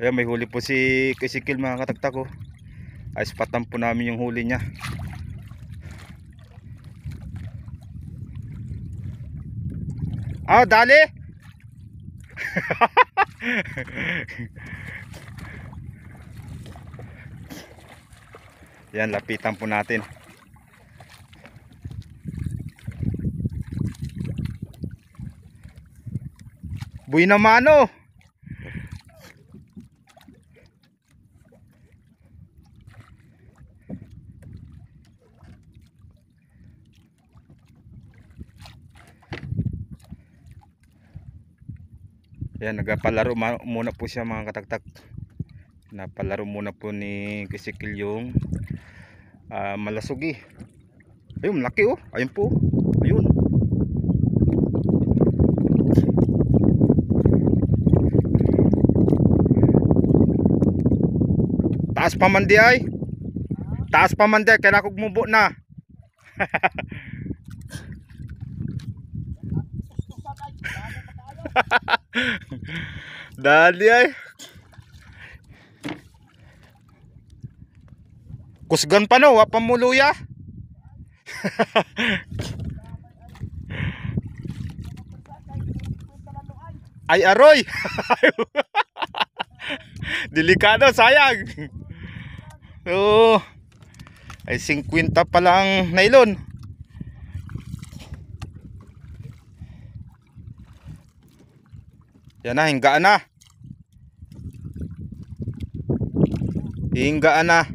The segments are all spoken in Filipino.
Ayan, may huli po si Ezekiel mga katagtag ko. Ay spatan po namin yung huli niya. Ah, dali. Yan, lapitan po natin. Buy na mano. Yan, nagpalaro muna po siya mga katagtag. Napalaro muna po ni Ezekiel yung malasugi. Ayun, laki oh. Ayun po. Ayun. Taas pa man di ay. Taas pa man di ay. Kaya kugmubo na. Dali ay. Kusgan pa no, wapang muluya. Ay aroy. Delikado, sayang. Oh. Ay 50 pa lang nylon. Yan na, hinggaan na. Hinggaan na.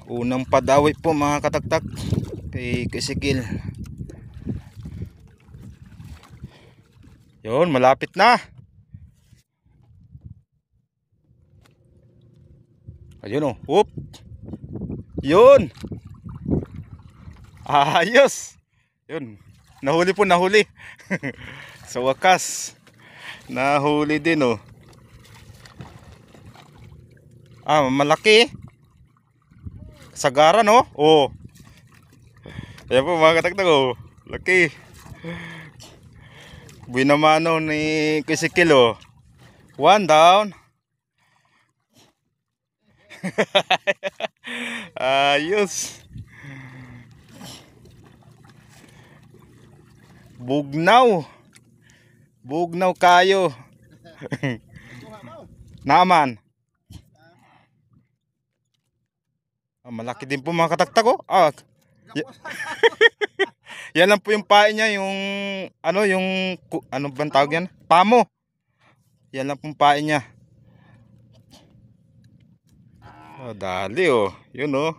Unang padawi po mga katagtag kay Ezekiel. Yun, malapit na. Ayun oh. Whoop. Yun. Ayos. Yun. Nahuli po, nahuli. Sa wakas. Nahuli din oh. Ah, malaki. Sagara no? Oh. Ayan po mga katagtag oh. Laki. Binamano ni Ezekiel oh. One down. Ayos. Bugnaw. Bugnaw kayo. Naman. Malaki din po mga katagtag oh. Yan lang po yung pain niya, yung ano, yung ano bang tawag yan? Pamo. Yan lang pong pain niya. Oh, dali oh. Yun oh.